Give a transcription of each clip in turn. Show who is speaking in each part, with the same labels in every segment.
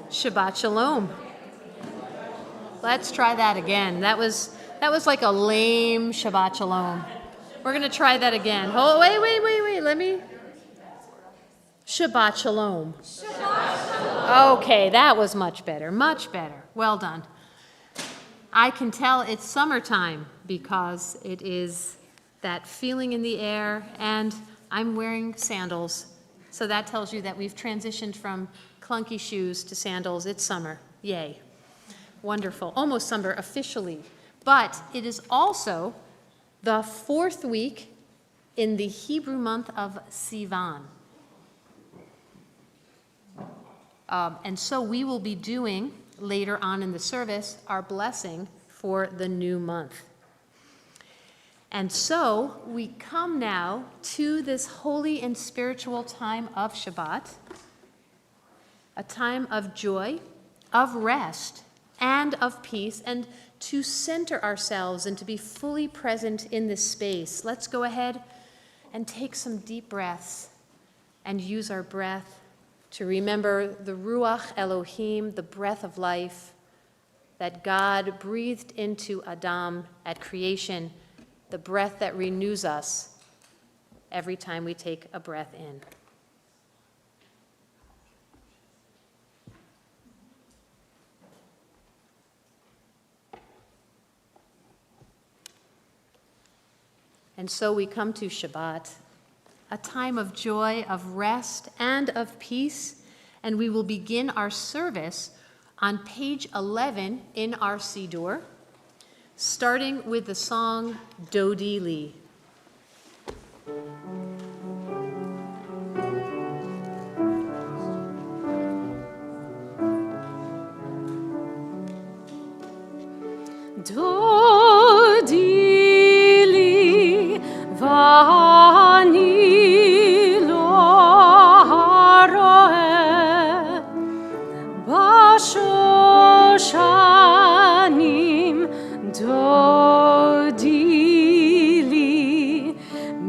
Speaker 1: Shabbat Shalom. Let's try that again. That was like a lame Shabbat Shalom. We're going to try that again. Oh, wait. Let me. Shabbat Shalom. Shabbat Shalom. Okay, that was much better. Much better. Well done. I can tell it's summertime because it is that feeling in the air, and I'm wearing sandals. So that tells you that we've transitioned from clunky shoes to sandals. It's summer. Yay. Wonderful. Almost summer officially. But it is also the 4th week in the Hebrew month of Sivan. And so we will be doing, later on in the service, our blessing for the new month. And so we come now to this holy and spiritual time of Shabbat, a time of joy, of rest, and of peace, and to center ourselves and to be fully present in this space. Let's go ahead and take some deep breaths and use our breath to remember the Ruach Elohim, the breath of life that God breathed into Adam at creation, the breath that renews us every time we take a breath in. And so we come to Shabbat, a time of joy, of rest, and of peace, and we will begin our service on page 11 in our Siddur, starting with the song Dodi Li.
Speaker 2: Dodi li vani lo haroeh bashoshanim dodi li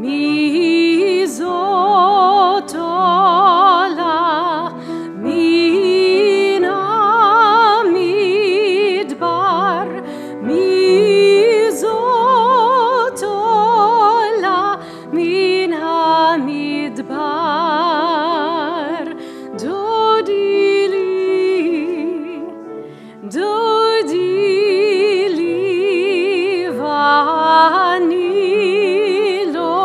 Speaker 2: mizotola min hamidbar mizotola min hamidbar dodi li vani lo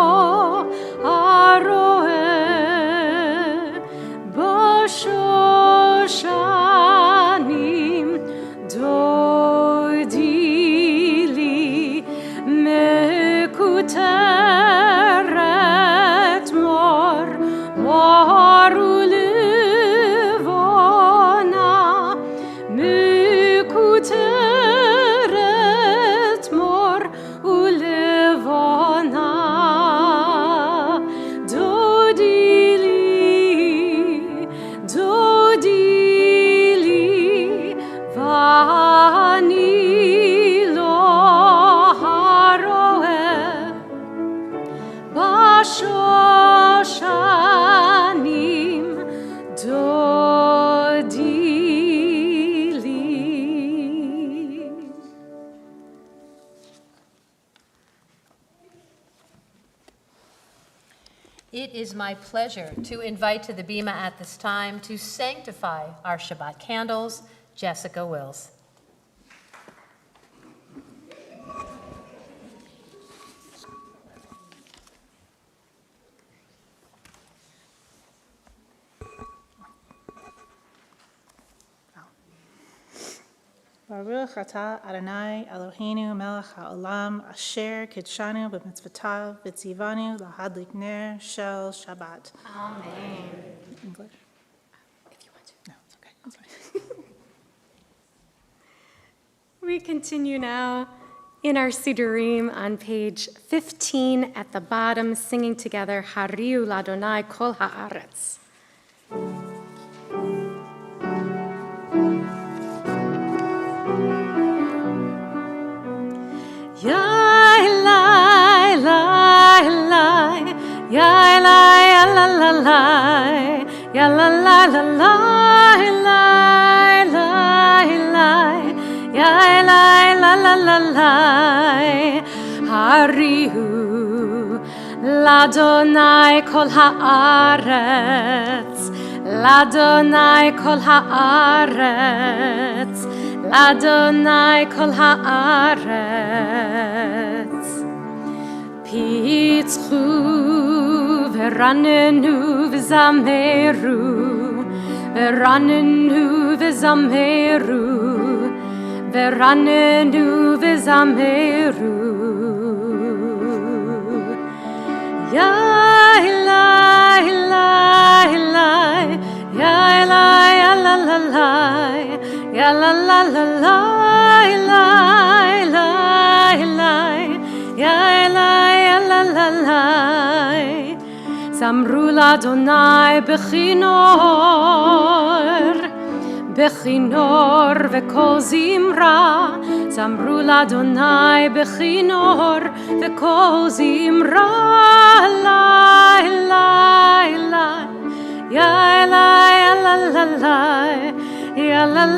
Speaker 2: haroeh bashoshanim dodi li mekuteret mor ulevona mekuteret mor ulevona dodi li vani lo haroeh bashoshanim dodi li.
Speaker 1: It is my pleasure to invite to the bima at this time to sanctify our Shabbat candles, Jessica Wills.
Speaker 3: Baruch atah Adonai Eloheinu melech haolam asher kidshanu b'mitzvotav v'tzivanu lahadlik ner shel Shabbat.
Speaker 1: Amen.
Speaker 3: English? If you want to. No, it's okay. It's fine.
Speaker 2: We continue now in our Siddurim on page 15 at the bottom, singing together Hariu Ladonai Kol Haaretz. Yai lai lai lai, yai lai la la lai, ya la la la lai lai. הריעו לאדוני כל הארץ, לאדוני כל הארץ, לאדוני כל הארץ. פיצחו ורננו וזמרו, ורננו וזמרו, ורננו וזמרו. יא אלוהי, אלוהי, יא אלוהי, אלוהי, יא אלוהי, אלוהי, יא אלוהי, אלוהי. זמרו לאדוני בכינור, בכינור וכל זמרה, זמרו לאדוני בכינור וכל זמרה. אלוהי, אלוהי, יא אלוהי, אלוהי, יא אלוהי,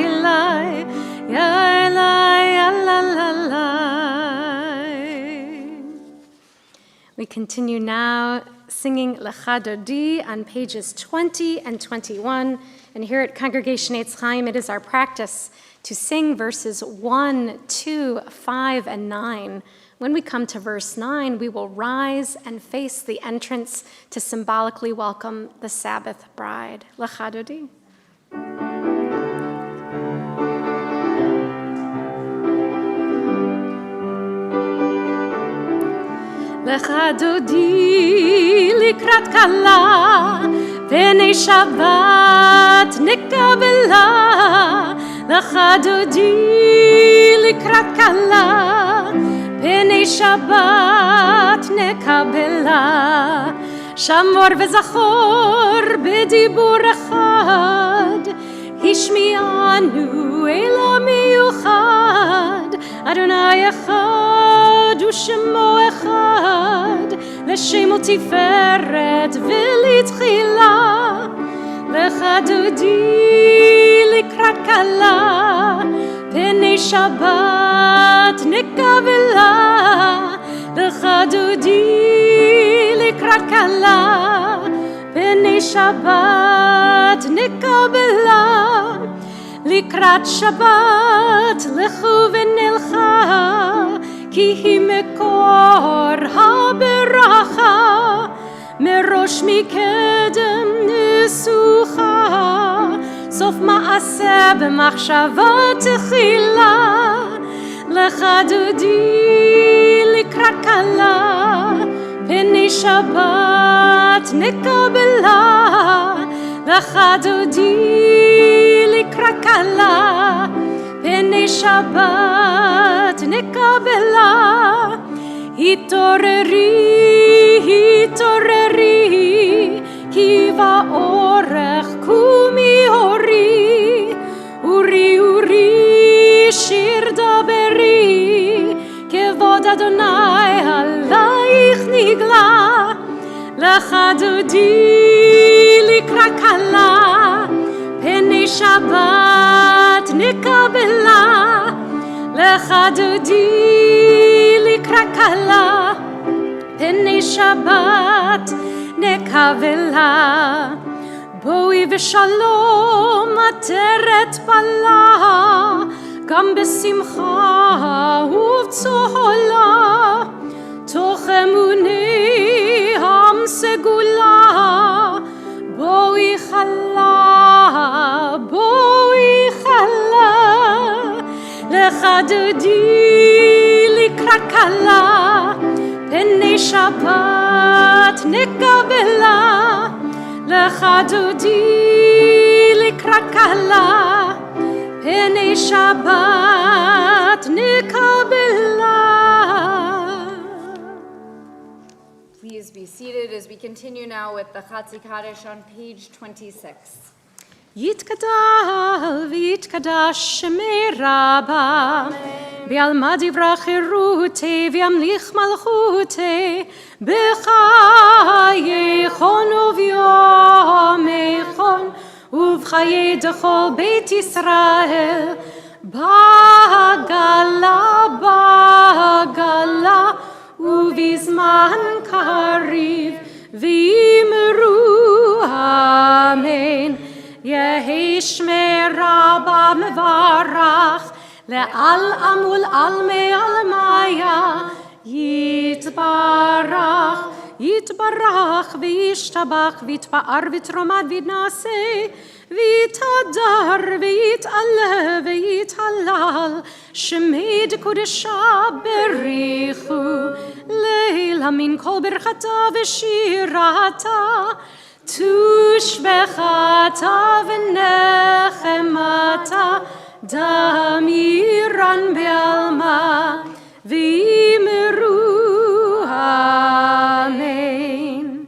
Speaker 2: אלוהי, יא אלוהי, אלוהי. We continue now singing Lecha Dodi on pages 20 and 21. And here at Congregation Eitz Chaim, it is our practice to sing verses 1, 2, 5, and 9. When we come to verse 9, we will rise and face the entrance to symbolically welcome the Sabbath bride. Lecha Dodi. Lecha Dodi likrat kala, v'nei Shabbat nekabela. Lecha Dodi likrat kala, v'nei Shabbat nekabela. Shamor v'zachor b'dibur echad, hishmi'anu ela miyuchad. Adonai echad u'shemo echad, l'shemo tiferet v'litchila. Lecha Dodi likrat kala, v'nei Shabbat nekabela. Lecha Dodi likrat kala, v'nei Shabbat nekabela. Likrat Shabbat lechu v'nelcha, ki hi mekor haberacha, merosh mikedem nesucha, sof ma'aseh b'machshava techila. Lecha Dodi likrat kala, v'nei Shabbat nekabela. Lecha Dodi likrat kala, v'nei Shabbat nekabela. Hitoreri, hitoreri, ki va'orech kumi ori. Uri, uri, shir daberi, kevod Adonai alayich nigla. Lecha Dodi likrat kala, v'nei Shabbat nekabela. Lecha Dodi likrat kala, v'nei Shabbat nekabela. Boi v'shalom ateret pala, gam besimcha uv'tzola. Toch emunei ham segula, boi chala, boi chala. Lecha Dodi likrat kala, v'nei Shabbat nekabela. Lecha Dodi likrat kala, v'nei Shabbat nekabela.
Speaker 3: Please be seated as we continue now with the Chatzi Kaddish on page 26.
Speaker 2: Yitkadal v'yitkadash shemei Rabba, v'yalma divra chirute v'yamlich malchute, b'chayechon uvyomechon, uv'chayechon חיי דכל בית ישראל. בעגלה, בעגלה, ובזמן קריב, ואמרו אמן. יהי שמי רבה מברך, לעלעם ולעלמי עלמיה, יתברך, יתברך וישתבח ויתפאר ויתרומד ויתנשא ויתהדר ויתעלה ויתהלל שמי דקודשה בריחו לילה מן כל ברכתה ושירתה תושבחתה ונחמתה דמירן בעלמה ואמרו amen.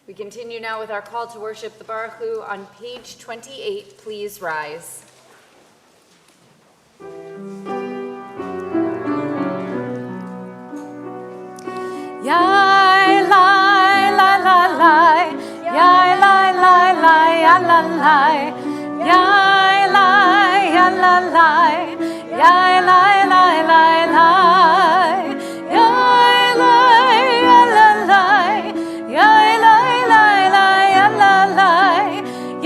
Speaker 3: We continue now with our call to worship the Baruch Hu on page 28. Please rise.
Speaker 2: Yai lai lai lai lai, yai lai lai lai ya la lai, yai lai ya la lai, yai lai lai lai lai, yai lai ya la lai, yai lai lai lai ya la lai,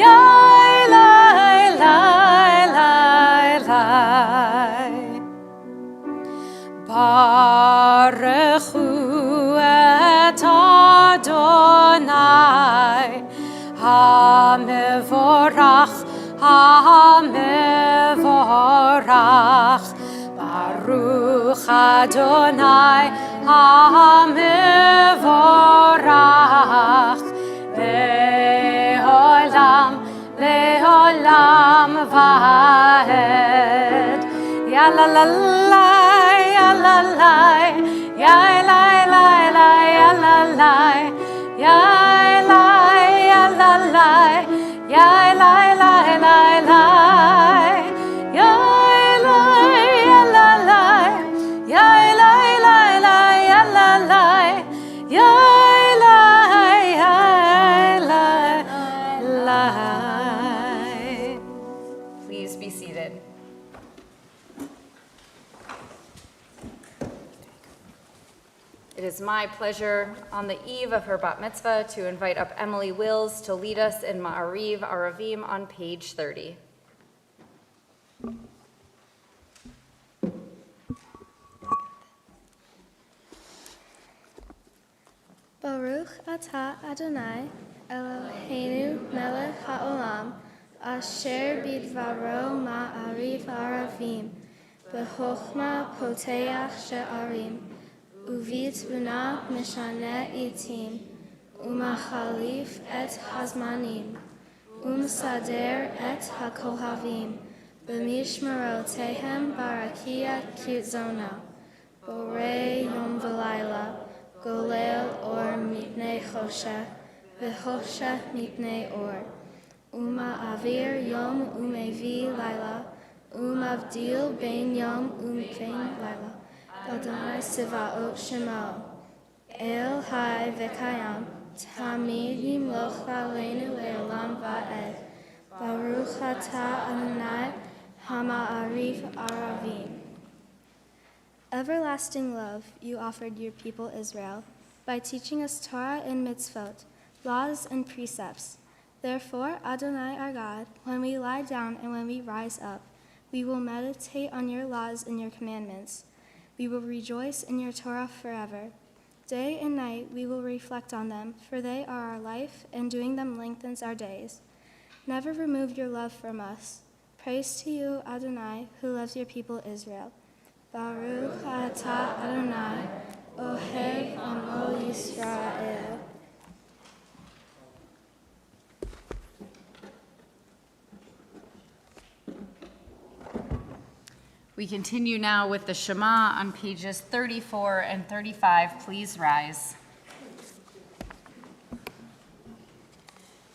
Speaker 2: yai lai lai lai lai. Baruch Hu et Adonai, HaMevorach, HaMevorach. Baruch Adonai, HaMevorach. Le'olam, le'olam va'ed. Ya la la la, ya la la, ya la la la, ya la la, ya la ya la la, ya la la la la, ya la ya la la, ya la la la, ya la la, ya la ya la la.
Speaker 3: Please be seated. It is my pleasure on the eve of her bat mitzvah to invite up Emily Wills to lead us in Ma'ariv Aravim on page 30.
Speaker 4: Baruch atah Adonai Eloheinu melech haolam asher bidvaro ma'ariv aravim b'chochma poteach she'arim uvitbuna mishane itim umachalif et hazmanim umsader et hakohavim b'mishmerotehem barakia kitzona borei yom v'layla golel or mipnei choshe, v'choshe mipnei or. Avir yom umevi laila, avdil ben yom umevein laila. Adonai Sivaot Shemo. El hai v'kayam, tamid yimloch v'aleinu le'olam va'ed. Baruch atah Adonai hama'ariv aravim. Everlasting love, you offered your people Israel by teaching us Torah and mitzvot, laws and precepts. Therefore, Adonai our God, when we lie down and when we rise up, we will meditate on your laws and your commandments. We will rejoice in your Torah forever. Day and night we will reflect on them, for they are our life, and doing them lengthens our days. Never remove your love from us. Praise to you, Adonai, who loves your people Israel. Baruch atah Adonai, Ohev Amo Yisrael.
Speaker 3: We continue now with the Shema on pages 34 and 35. Please rise.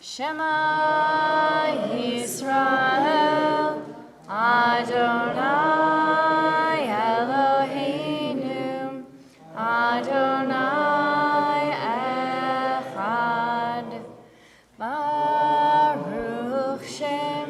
Speaker 3: Shema Yisrael, Adonai Eloheinu, Adonai Echad, Baruch Shem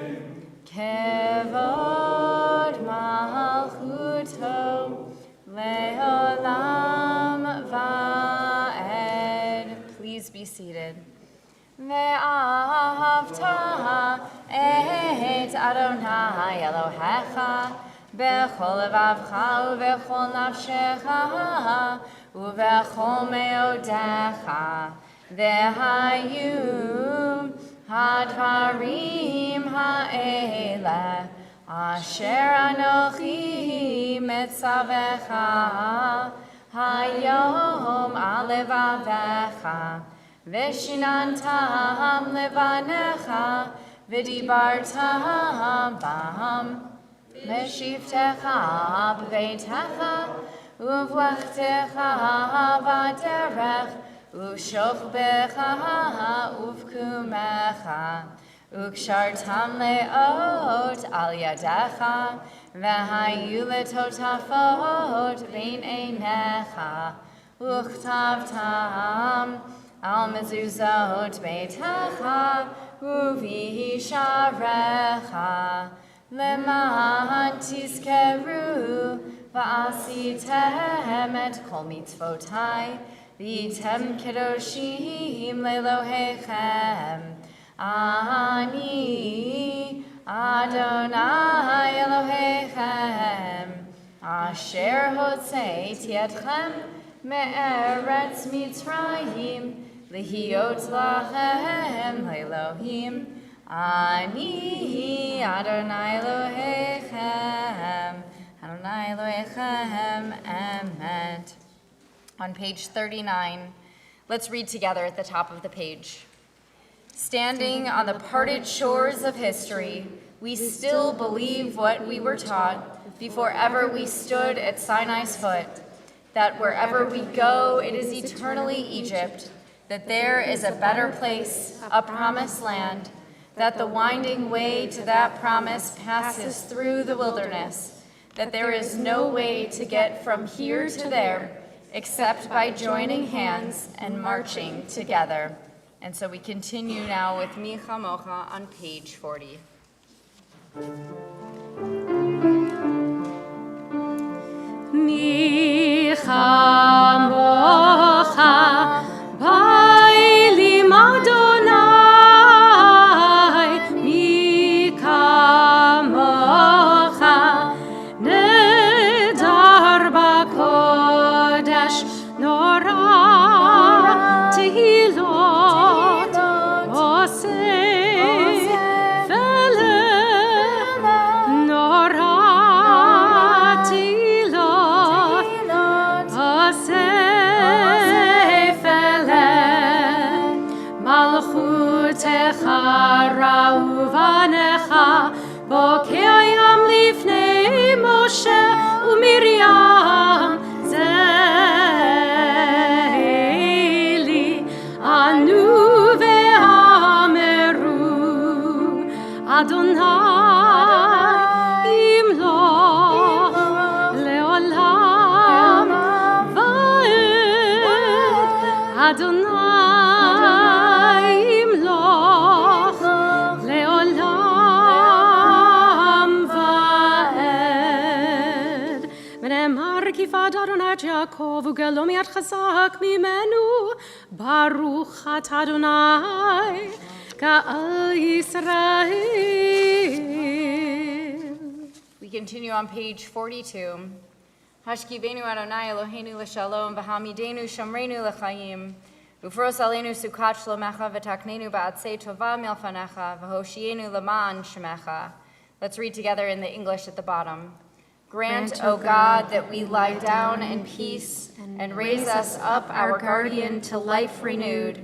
Speaker 3: ואהבת את אדוני אלוהיך בכל לבבך ובכל נפשך ובכל מאודיך. והיו הדברים האלה אשר אנוכי מצווך היום על לבביך, ושיננתם לבניך, ודיברתם בם בשבתך בביתך, ובלכתך בדרך, ושוכבך ובקומך, וקשרתם לאות על ידך, והיו לטוטפות בין עיניך, וכתבתם על מזוזות ביתך ובשעריך, למען תזכרו ועשיתם את כל מצוותי, והייתם קדושים לאלוהיכם. אני אדוני אלוהיכם, אשר הוצאתי אתכם מארץ מצרים, להיות לכם לאלוהים. אני אדוני אלוהיכם, אדוני אלוהיכם, emet. On page 39, let's read together at the top of the page. Standing on the parted shores of history, we still believe what we were taught before ever we stood at Sinai's foot, that wherever we go, it is eternally Egypt, that there is a better place, a promised land, that the winding way to that promise passes through the wilderness, that there is no way to get from here to there except by joining hands and marching together. And so we continue now with Mi Chamocha on page 40.
Speaker 2: Mi chamocha bailim Adonai, mi kamocha nedar b'kodesh nora tehilot oseh feleh nora Rauvanecha, Bokeyam lifnei Moshe uMiriam, Zeili anu ve'ameru, Adonai imloch leolam va'ed, Adonai Yaakov ugelom yad chazak mimenu, Baruch at Adonai ka'al Yisrael.
Speaker 3: We continue on page 42. Hashkivenu Adonai Eloheinu l'shalom, v'hamidenu shamreinu l'chaim, ufros aleinu sukat shlomecha, v'taknenu ba'atzei tova milfanecha, v'hoshienu l'ma'an shemecha. Let's read together in the English at the bottom. Grant, O God, that we lie down in peace and raise us up, our guardian, to life renewed.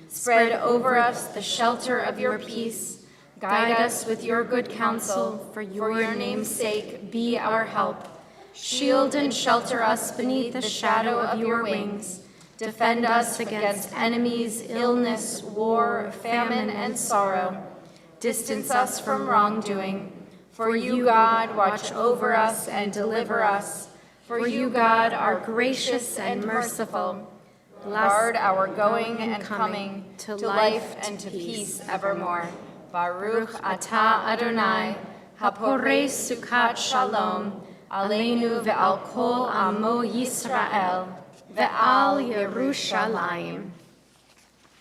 Speaker 3: Spread over us the shelter of your peace. Guide us with your good counsel. For your name's sake, be our help. Shield and shelter us beneath the shadow of your wings. Defend us against enemies, illness, war, famine, and sorrow. Distance us from wrongdoing. For you, God, watch over us and deliver us. For you, God, are gracious and merciful. Guard our going and coming to life and to peace evermore. Baruch atah Adonai, haporei sukat shalom, aleinu ve'al kol amo Yisrael, ve'al Yerushalayim.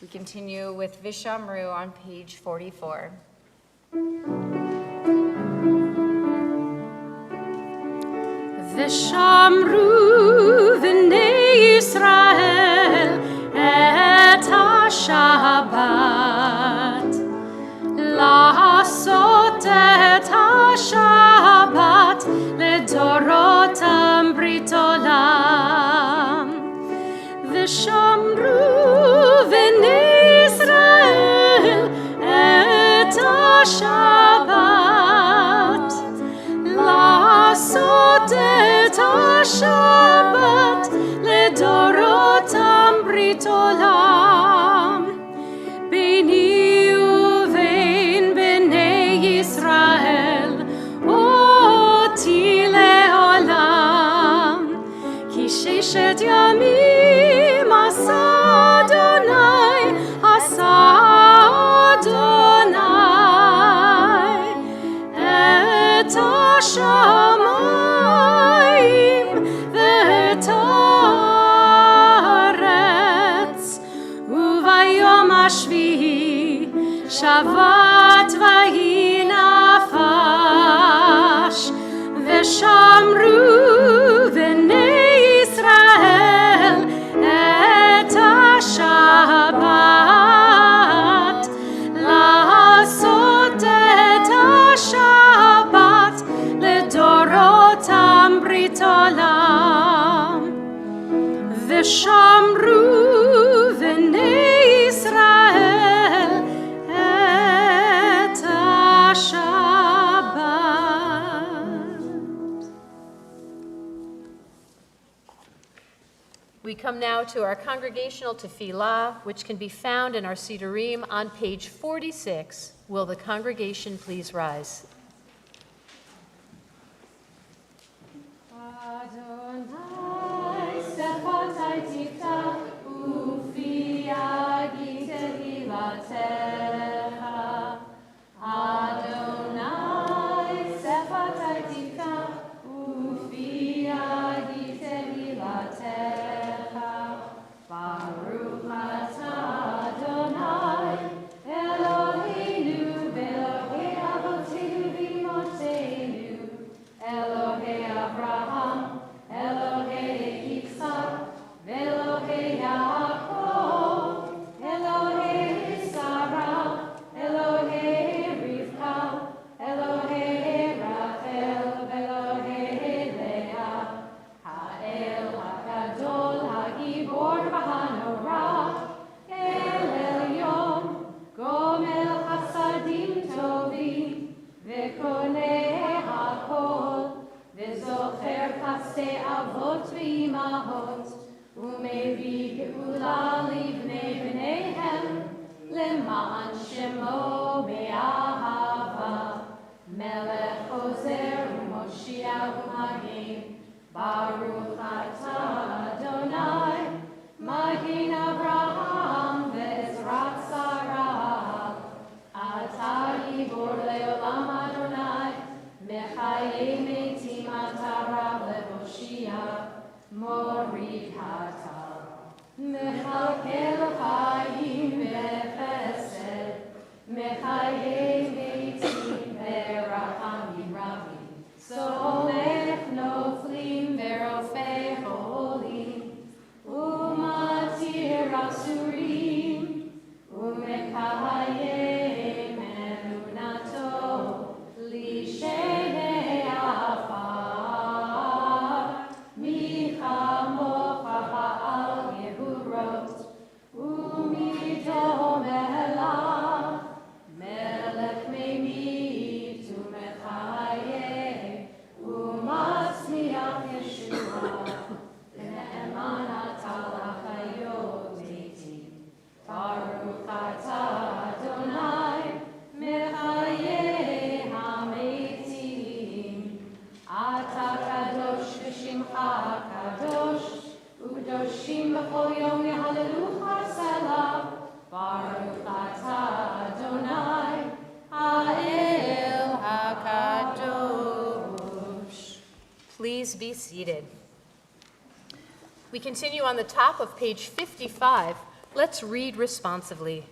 Speaker 3: We continue with Vishamru on page 44.
Speaker 2: ושמרו בני ישראל את השבת, לעשות את השבת לדורותם ברית עולם. ושמרו בני ישראל את השבת, לעשות את השבת לדורותם ברית עולם. ביני ובין בני ישראל אותי לעולם, כי ששת ימים עשה אדוני, עשה אדוני את השמיים ואת הארץ, וביום השביעי שבת ויהי נפש. ושמרו בני ישראל את השבת, לעשות את השבת לדורותם ברית עולם. ושמרו בני ישראל את השבת.
Speaker 1: We come now to our congregational tefillah, which can be found in our Sidurim on page 46. Will the congregation please rise?
Speaker 2: Adonai sefatai tiftach ufi yagid tehilatecha. Adonai sefatai tiftach ufi yagid tehilatecha. Baruch atah Adonai Eloheinu v'Elokei avoteinu v'imotzeinu, Elohei Abraham, Elohei Yitzchak, Elohei Yaakov, Elohei Sarah, Elohei Rivka, Elohei Rachel, Elohei Leah, Ha'el HaGadol, HaGibor v'Hanora, El Elyon, Gomel Chasadim Tovim, V'koneh HaKol, וזוכר חסדי אבות ואימהות, ומביא גאולה לבני בניהם, למען שמו באהבה. מלך חוזר ומושיע ומגן, ברוך אתה אדוני, מגן אברהם ועזרת שרה. אתה גיבור לעולם אדוני, מחיי מתים אתה רב להושיע, מוריד אתה. מחלקל חיים וחסד, מחיי מתים ורחמים רבים, סולח נופלים ורופא חולים, ומתיר אסורים, ומקיים אמונתו לשני עפר. מי כמוך פעל גבורות, ומיתו מלך, מלך ממית ומחיה, ומצמיח ישועה, נאמן אתה לחיות מתים. ברוך אתה אדוני, מחיי המתים. אתה קדוש ושמך קדוש, וקדושים בכל יום יהללוך סלע. ברוך אתה אדוני, האל הקדוש.
Speaker 1: Please be seated. We continue on the top of page 55 Let's read responsively.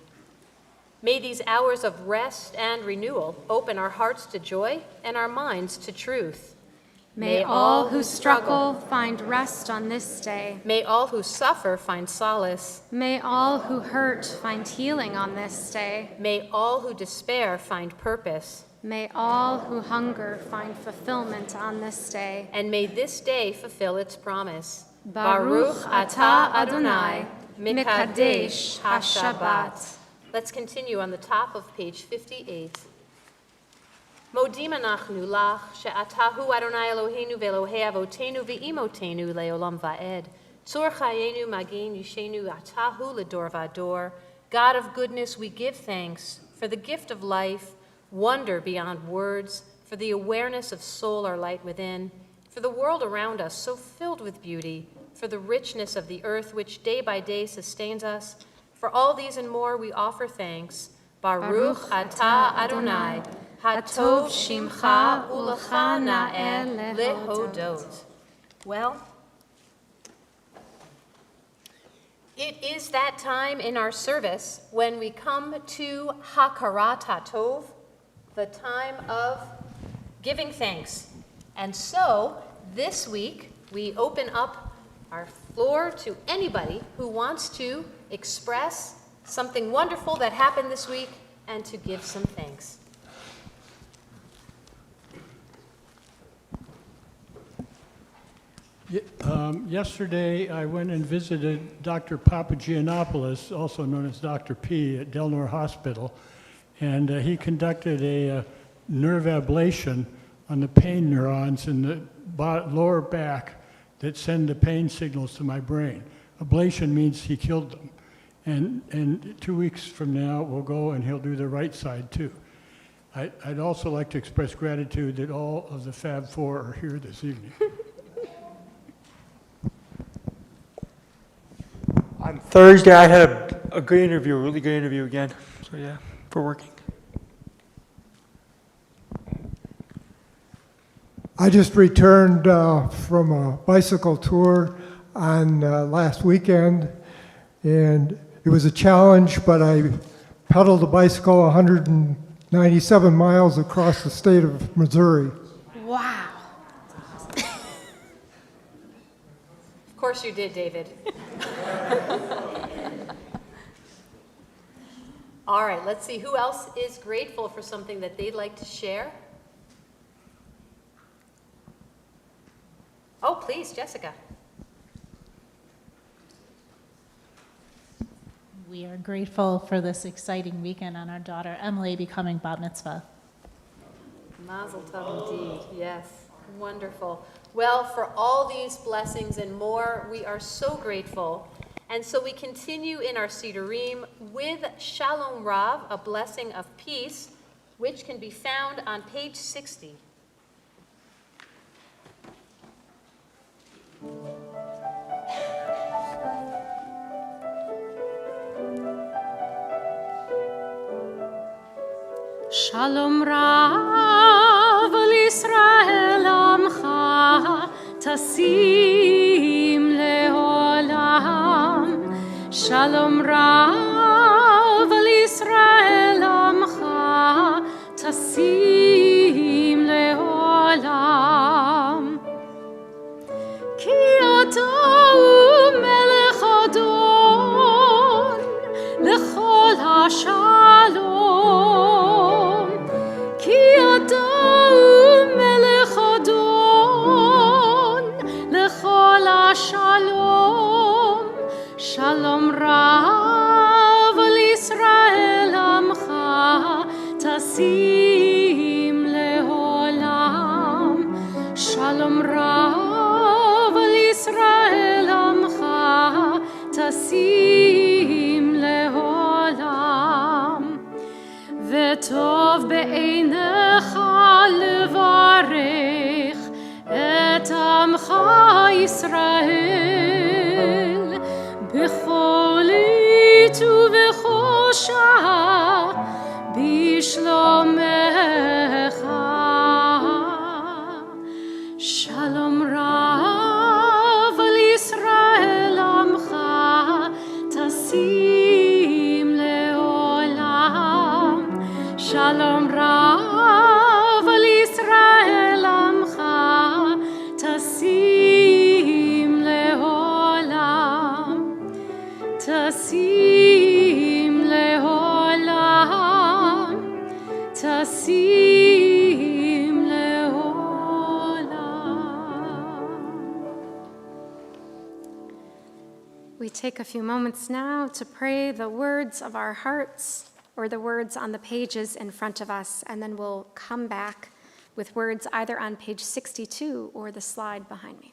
Speaker 1: May these hours of rest and renewal open our hearts to joy and our minds to truth.
Speaker 2: May all who struggle find rest on this day.
Speaker 1: May all who suffer find solace.
Speaker 2: May all who hurt find healing on this day.
Speaker 1: May all who despair find purpose.
Speaker 2: May all who hunger find fulfillment on this day.
Speaker 1: And may this day fulfill its promise.
Speaker 2: Baruch atah Adonai, Mekadesh HaShabbat.
Speaker 1: Let's continue on the top of page 58. Modim anachnu lach she'ata hu Adonai Eloheinu ve'Elohei avotenu ve'imotenu le'olam va'ed. Tzur chayenu magin yishenu ata hu ledor va'dor. God of goodness, we give thanks for the gift of life, wonder beyond words, for the awareness of soul our light within, for the world around us so filled with beauty, for the richness of the earth which day by day sustains us. For all these and more we offer thanks. Baruch atah Adonai, hatov shimcha ulecha na'eh lehodot. Well, it is that time in our service when we come to Hakarat HaTov, the time of giving thanks. And so, this week, we open up our floor to anybody who wants to express something wonderful that happened this week and to give some thanks.
Speaker 5: Yesterday, I went and visited Dr. Papagiannopoulos, also known as Dr. P, at Delnor Hospital, and he conducted a nerve ablation on the pain neurons in the lower back that send the pain signals to my brain. Ablation means he killed them. And 2 weeks from now, we'll go and he'll do the right side too. I'd also like to express gratitude that all of the Fab Four are here this evening.
Speaker 6: On Thursday, I had a great interview, a really great interview again. So yeah, for working.
Speaker 7: I just returned from a bicycle tour on last weekend, and it was a challenge, but I pedaled a bicycle 197 miles across the state of Missouri.
Speaker 1: Wow. Of course you did, David. All right, let's see. Who else is grateful for something that they'd like to share? Oh, please, Jessica.
Speaker 8: We are grateful for this exciting weekend on our daughter Emily becoming bat mitzvah.
Speaker 1: Mazel tov indeed, yes. Wonderful. Well, for all these blessings and more, we are so grateful. And so we continue in our Sidurim with Shalom Rav, a blessing of peace, which can be found on page 60.
Speaker 2: Shalom Rav al Yisrael amcha tasim leolam. Shalom Rav al Yisrael amcha tasim leolam. Ki atah melech adon lechol hashalom. Ki atah melech adon lechol hashalom. Shalom rav al Yisrael amcha tasim leolam. Shalom rav al Yisrael amcha tasim leolam. V'tov be'einecha levarech et amcha Yisrael b'chol עת ובכל שעה בשלומך. שלום רב על ישראל עמך תשים Shalom Rav al Yisrael Amcha Tasim leolam Tasim leolam Tasim leolam. We take a few moments now to pray the words of our hearts or the words on the pages in front of us, and then we'll come back with words either on page 62 or the slide behind me.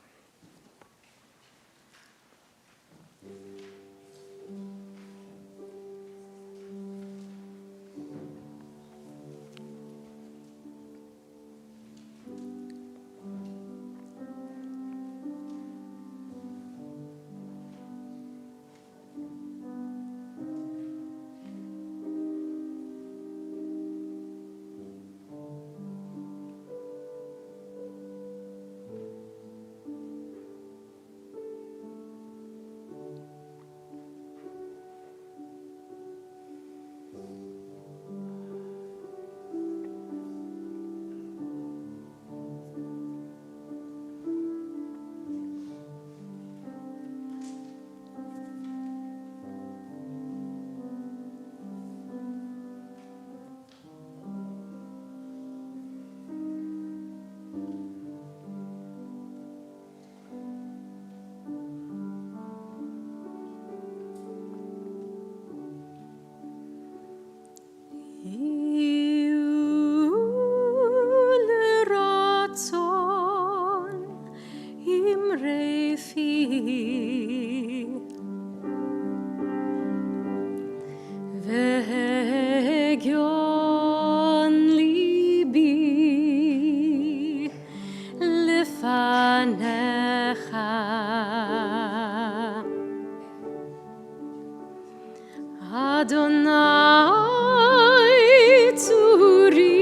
Speaker 2: Adonai tzuri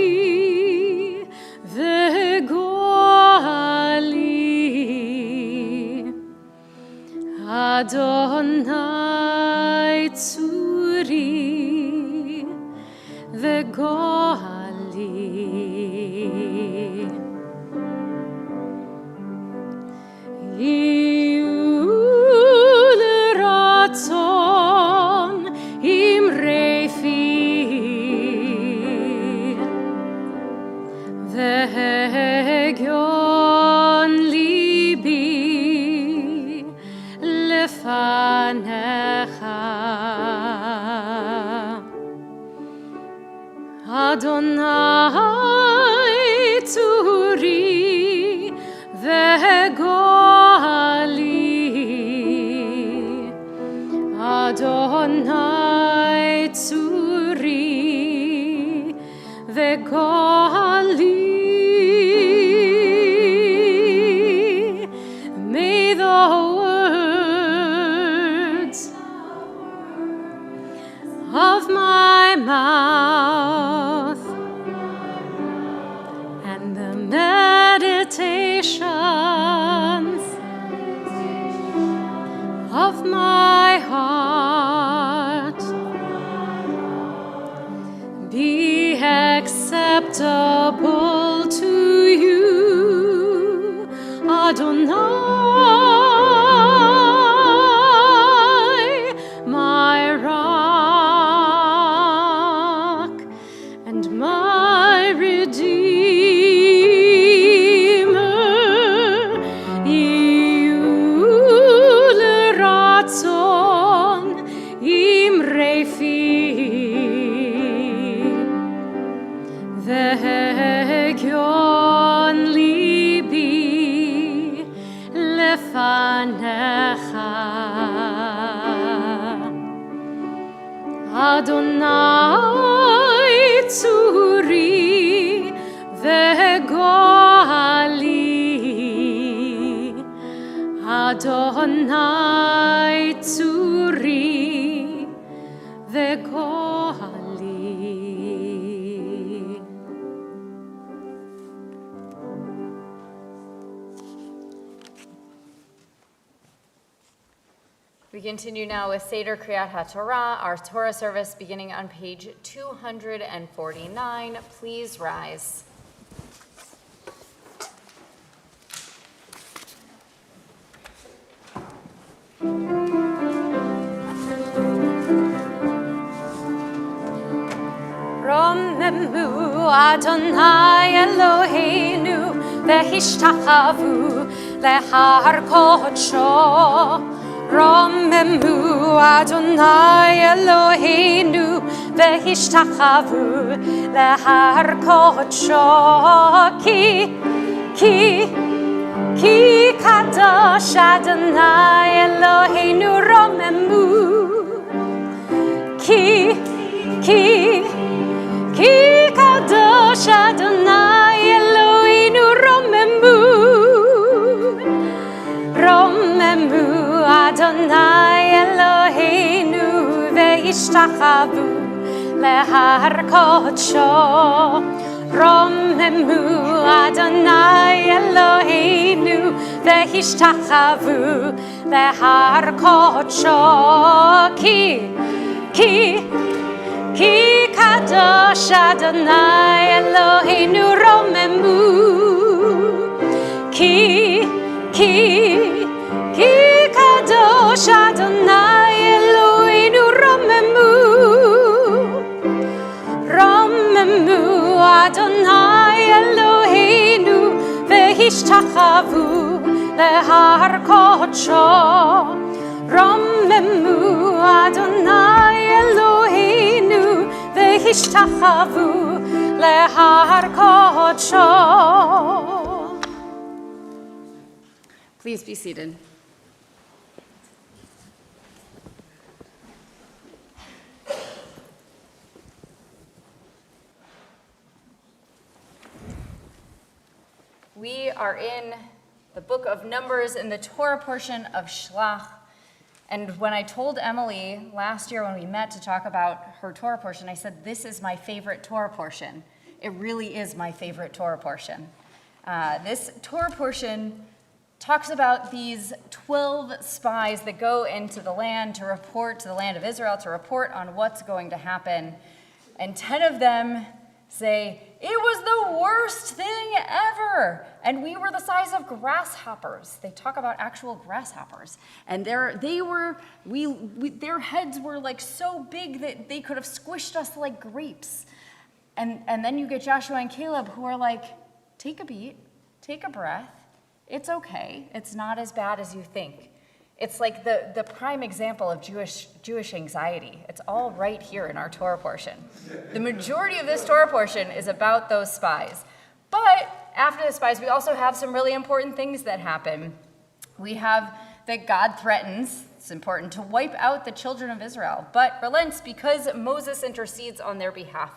Speaker 2: vegoali Adonai tzuri vegoali Yul ratzon Vegion libi lefanecha Adonai tzuri vegoali Adonai tzuri vegoali May the words of my mouth and the meditations of my heart be acceptable to you, Adonai, my rock and my redeemer. Yul ratzon imrefi vegion libi lefanecha Adonai tzuri vegoali Adonai tzuri vegoali
Speaker 3: We continue now with Seder Kriyat HaTorah, our Torah service beginning on page 249. Please rise.
Speaker 2: רוממו אדוני אלוהינו והשתחוו להר קודשו. רוממו אדוני אלוהינו והשתחוו להר קודשו. כי קדוש אדוני אלוהינו רוממו. כי קדוש אדוני אלוהינו רוממו. רוממו אדוני אלוהינו והשתחוו להר קודשו. רוממו אדוני אלוהינו והשתחוו להר קודשו. כי קדוש אדוני אלוהינו רוממו. כי קדוש אדוני אלוהינו רוממו. רוממו אדוני אלוהינו והשתחוו להר קודשו. רוממו אדוני אלוהינו והשתחוו להר קודשו.
Speaker 3: Please be seated. We are in the book of Numbers in the Torah portion of Shlach. And when I told Emily last year when we met to talk about her Torah portion, I said, this is my favorite Torah portion. It really is my favorite Torah portion. This Torah portion talks about these 12 spies that go into the land to report to the land of Israel, to report on what's going to happen. And 10 of them say, it was the worst thing ever. And we were the size of grasshoppers. They talk about actual grasshoppers. And their heads were like so big that they could have squished us like grapes. And then you get Joshua and Caleb who are like, take a beat, take a breath. It's okay. It's not as bad as you think. It's like the prime example of Jewish anxiety. It's all right here in our Torah portion. The majority of this Torah portion is about those spies. But after the spies, we also have some really important things that happen. We have that God threatens, it's important, to wipe out the children of Israel, but relents because Moses intercedes on their behalf.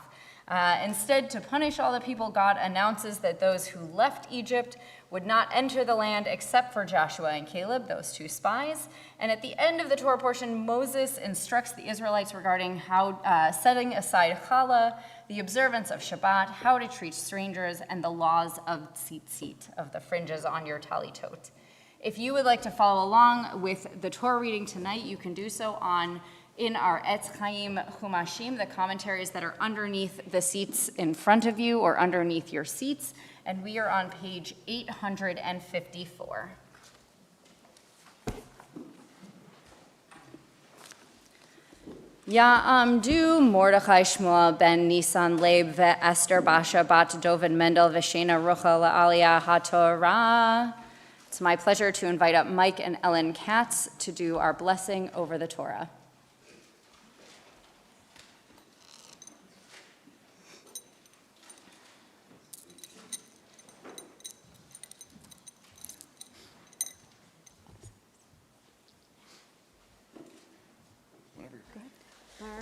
Speaker 3: Instead, to punish all the people, God announces that those who left Egypt would not enter the land except for Joshua and Caleb, those 2 spies. And at the end of the Torah portion, Moses instructs the Israelites regarding how setting aside challah, the observance of Shabbat, how to treat strangers, and the laws of tzitzit, of the fringes on your talitot. If you would like to follow along with the Torah reading tonight, you can do so in our Etz Chaim Chumashim, the commentaries that are underneath the seats in front of you or underneath your seats. And we are on page 854. Ya'amdu Mordechai Shmuel ben Nisan Leib ve'Esther Basha bat Dovid Mendel ve'Shena Rucha la'Aliyah HaTorah. It's my pleasure to invite up Mike and Ellen Katz to do our blessing over the Torah.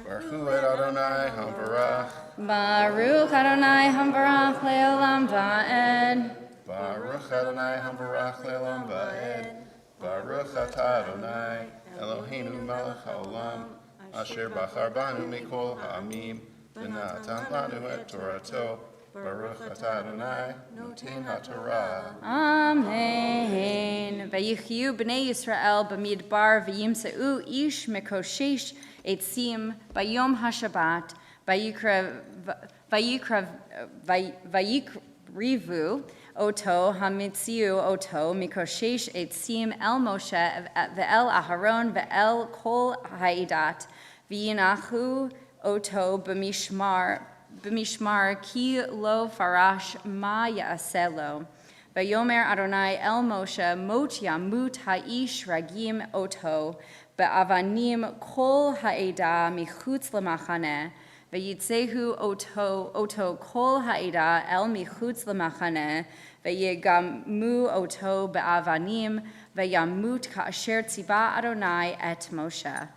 Speaker 9: Baruch et Adonai Hamvarach.
Speaker 3: Baruch Adonai Hamvarach le'olam va'ed.
Speaker 9: Baruch Adonai Hamvarach le'olam va'ed. Baruch atah Adonai Eloheinu melech haolam asher bachar banu mikol ha'amim v'natan lanu et Torato Baruch atah Adonai, noten haTorah.
Speaker 3: Amen. Vayichyu b'nei Yisrael b'midbar v'yimseu ish mekoshesh etzim bayom haShabbat vayikrivu oto hamitziu oto mikoshesh etzim el Moshe ve'el Aharon ve'el kol ha'idat v'yinachu oto b'mishmar ki lo farash ma ya'aseh lo. Vayomer Adonai el Moshe mot yamut ha'ish ragim oto be'avanim kol ha'eda michutz lemachaneh v'yitzehu oto kol ha'eda el michutz lemachaneh v'yegamu oto be'avanim v'yamut ka'asher tziva Adonai et Moshe.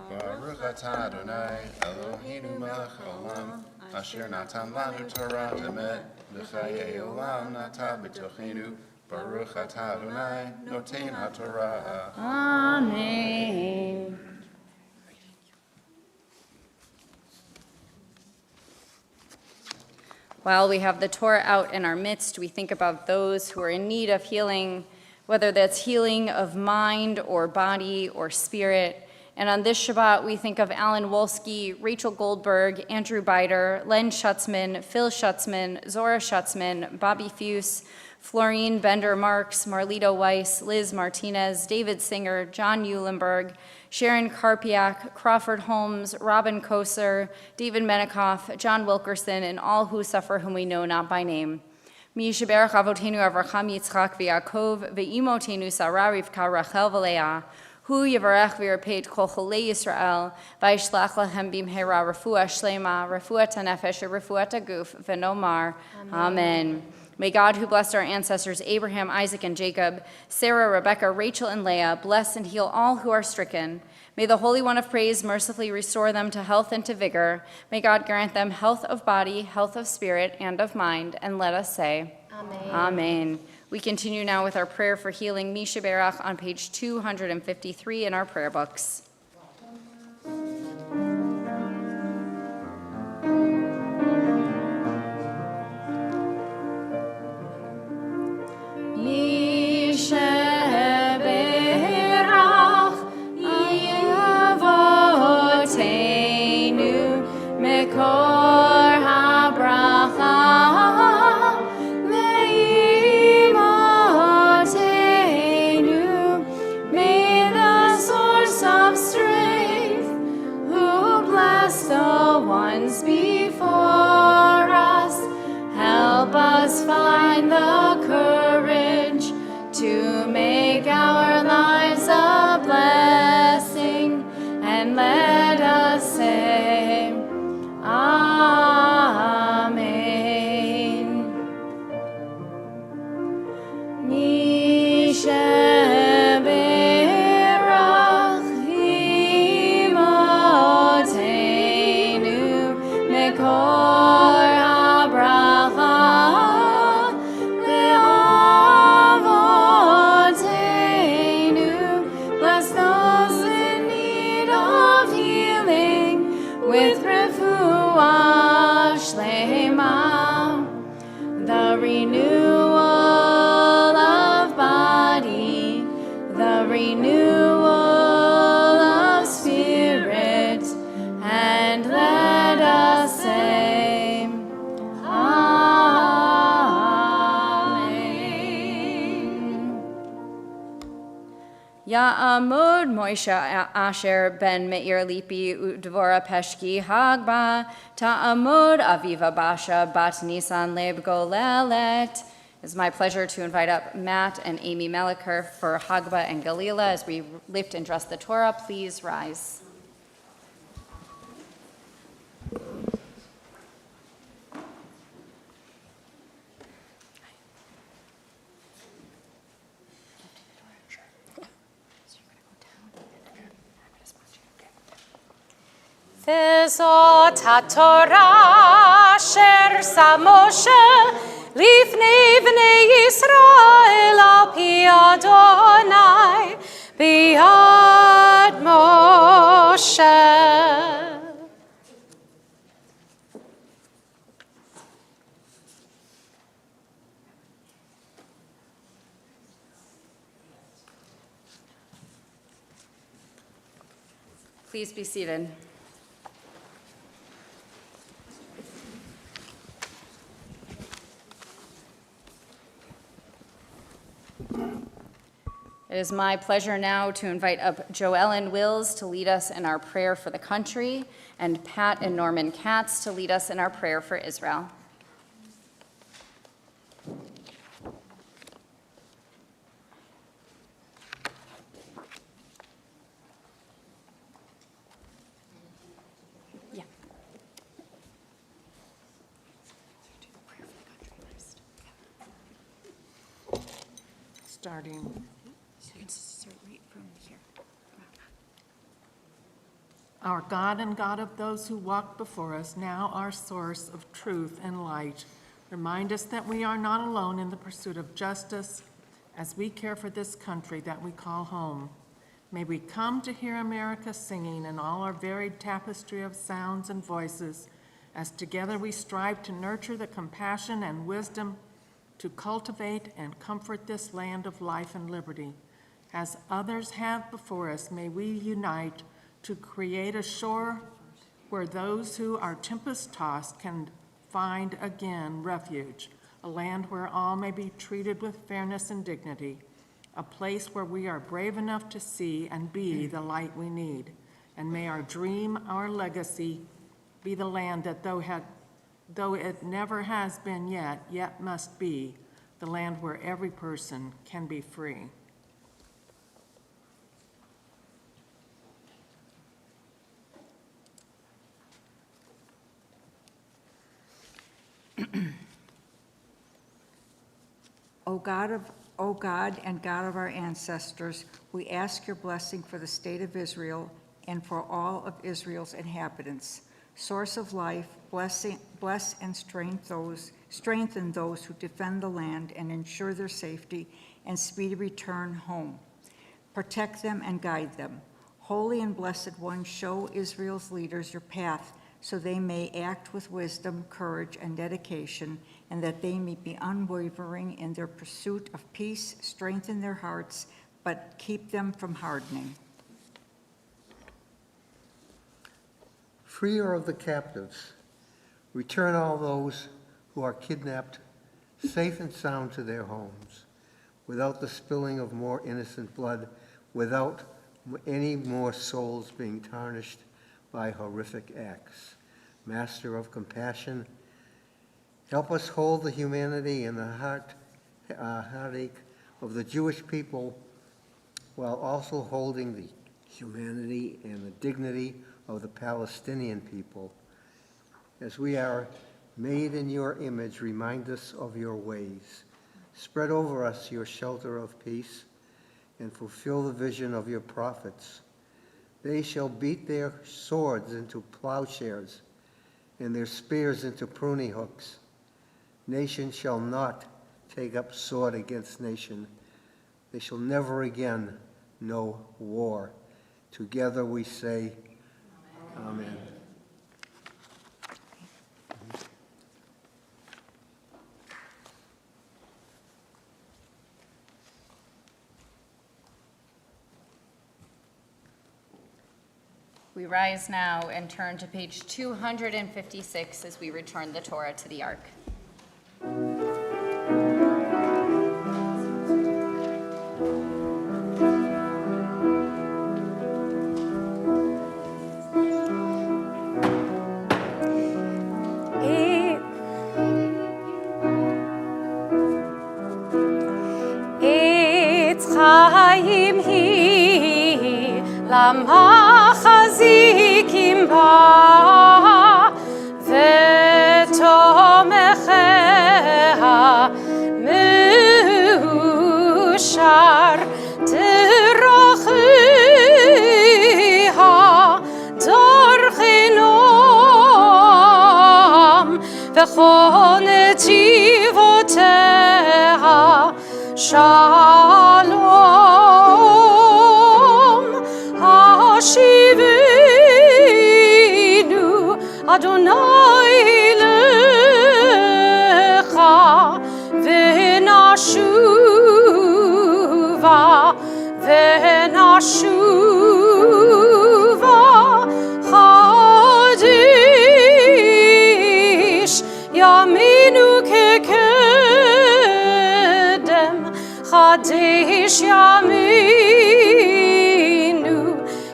Speaker 9: Baruch atah Adonai, Eloheinu melech haolam, asher natan lanu Torah emet, v'chayei olam nata b'tochenu. Baruch atah Adonai, noten haTorah.
Speaker 3: Amen. While we have the Torah out in our midst, we think about those who are in need of healing, whether that's healing of mind or body or spirit. And on this Shabbat, we think of Alan Wolski, Rachel Goldberg, Andrew Bider, Len Schutzman, Phil Schutzman, Zora Schutzman, Bobby Fuse, Florine Bender-Marks, Marlito Weiss, Liz Martinez, David Singer, John Eulenberg, Sharon Karpiak, Crawford Holmes, Robin Koser, David Menikoff, John Wilkerson, and all who suffer whom we know not by name. Mi yishaberach avotenu Avraham Yitzchak v'Yaakov ve'imotenu Sarah Rivka Rachel v'Leah. Hu yivarech v'yirpeit kol cholei Yisrael, v'yishlach lahem bimhera refuah shlema, refuat hanefesh, refuat haguf, v'nomar. Amen. May God, who blessed our ancestors Abraham, Isaac, and Jacob, Sarah, Rebekah, Rachel, and Leah, bless and heal all who are stricken. May the Holy One of Praise mercifully restore them to health and to vigor. May God grant them health of body, health of spirit, and of mind. And let us say, Amen. Amen. We continue now with our prayer for healing, Mi Sheberach, on page 253 in our prayer books. Mi Sheberach, Avotenu, Mekor HaBracha. Before us, help us find the courage to make our lives a blessing, and let us say, Amen. Mi Sheberach imotenu Mekor HaBracha ve'avotenu. Bless those in need of healing with refuah shlema, the renewal of body, the renewal of spirit, and let us say, Amen. Ya'amod Moshe Asher ben Meir Lipi Udvora Peshki Hagba Ta'amod Aviva Basha Bat Nisan Leb Golelet. It's my pleasure to invite up Matt and Amy Meliker for Hagba and Galila as we lift and dress the Torah. Please rise.
Speaker 2: וזאת התורה אשר שם משה לפני בני ישראל על פי אדוני ביד משה.
Speaker 3: Please be seated. It is my pleasure now to invite up Joellen Wills to lead us in our prayer for the country, and Pat and Norman Katz to lead us in our prayer for Israel. Yeah.
Speaker 10: Starting.
Speaker 3: So you can start right from here.
Speaker 10: Our God and God of those who walk before us, now our source of truth and light, remind us that we are not alone in the pursuit of justice as we care for this country that we call home. May we come to hear America singing in all our varied tapestry of sounds and voices, as together we strive to nurture the compassion and wisdom to cultivate and comfort this land of life and liberty. As others have before us, may we unite to create a shore where those who are tempest-tossed can find again refuge, a land where all may be treated with fairness and dignity, a place where we are brave enough to see and be the light we need. And may our dream, our legacy, be the land that though it never has been yet must be, the land where every person can be free.
Speaker 11: O God and God of our ancestors, we ask your blessing for the state of Israel and for all of Israel's inhabitants. Source of life, bless and strengthen those who defend the land and ensure their safety and speedy return home. Protect them and guide them. Holy and blessed one, show Israel's leaders your path so they may act with wisdom, courage, and dedication, and that they may be unwavering in their pursuit of peace, strengthen their hearts, but keep them from hardening.
Speaker 12: Free are the captives. Return all those who are kidnapped safe and sound to their homes, without the spilling of more innocent blood, without any more souls being tarnished by horrific acts. Master of compassion, help us hold the humanity and the heartache of the Jewish people while also holding the humanity and the dignity of the Palestinian people. As we are made in your image, remind us of your ways. Spread over us your shelter of peace and fulfill the vision of your prophets. They shall beat their swords into plowshares and their spears into pruning hooks. Nation shall not take up sword against nation. They shall never again know war. Together we say, Amen.
Speaker 3: We rise now and turn to page 256 as we return the Torah to the Ark.
Speaker 2: למחזיקים בה ותומכיה מאושר דרכיה דור חינום וכל נתיבותיה שלום השיבנו אדוני לך ונשובה Kadesh Yaminu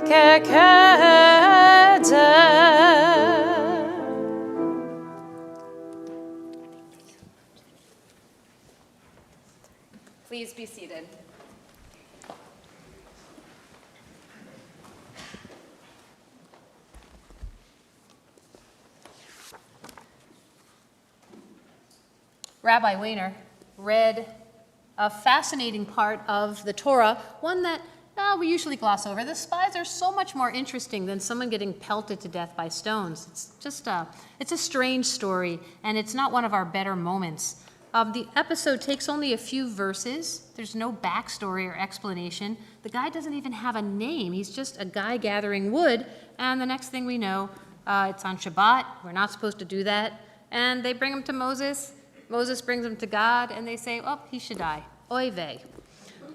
Speaker 2: Kekedeh.
Speaker 3: Please be seated.
Speaker 1: Rabbi Weiner read a fascinating part of the Torah, one that we usually gloss over. The spies are so much more interesting than someone getting pelted to death by stones. It's just it's a strange story, and it's not one of our better moments. The episode takes only a few verses. There's no backstory or explanation. The guy doesn't even have a name. He's just a guy gathering wood, and the next thing we know, it's on Shabbat. We're not supposed to do that. And they bring him to Moses. Moses brings him to God, and they say, oh, he should die. Oy vey.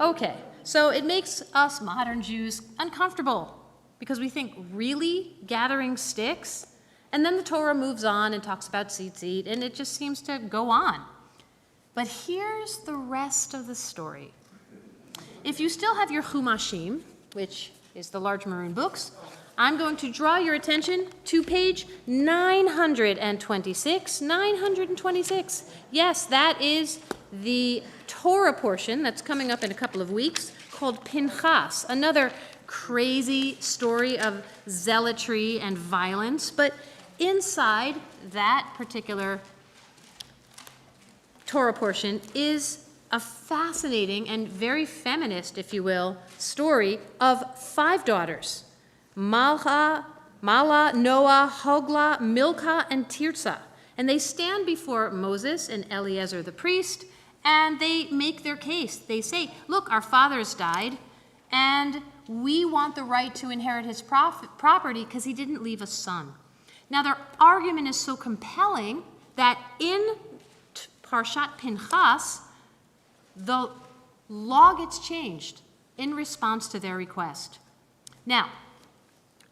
Speaker 1: Okay, so it makes us modern Jews uncomfortable because we think, really? Gathering sticks? And then the Torah moves on and talks about tzitzit, and it just seems to go on. But here's the rest of the story. If you still have your Chumashim, which is the large maroon books, I'm going to draw your attention to page 926. 926. Yes, that is the Torah portion that's coming up in a couple of weeks called Pinchas, another crazy story of zealotry and violence. But inside that particular Torah portion is a fascinating and very feminist, if you will, story of 5 daughters. Mala, Noah, Hogla, Milcah, and Tirzah. And they stand before Moses and Eleazar the priest, and they make their case. They say, look, our fathers died, and we want the right to inherit his property because he didn't leave a son. Now, their argument is so compelling that in Parshat Pinchas, the law gets changed in response to their request. Now,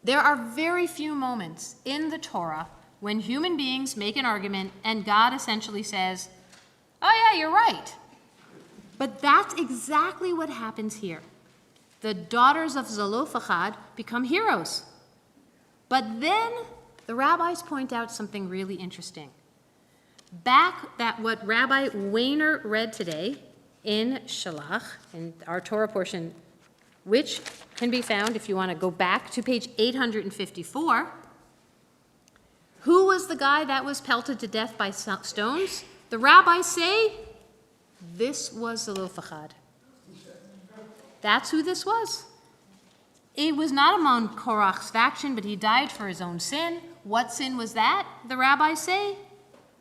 Speaker 1: there are very few moments in the Torah when human beings make an argument and God essentially says, oh yeah, you're right. But that's exactly what happens here. The daughters of Zelophehad become heroes. But then the rabbis point out something really interesting. Back at what Rabbi Weiner read today in Shalach, in our Torah portion, which can be found if you want to go back to page 854. Who was the guy that was pelted to death by stones? The rabbis say this was Zelophehad. That's who this was. It was not among Korach's faction, but he died for his own sin. What sin was that? The rabbis say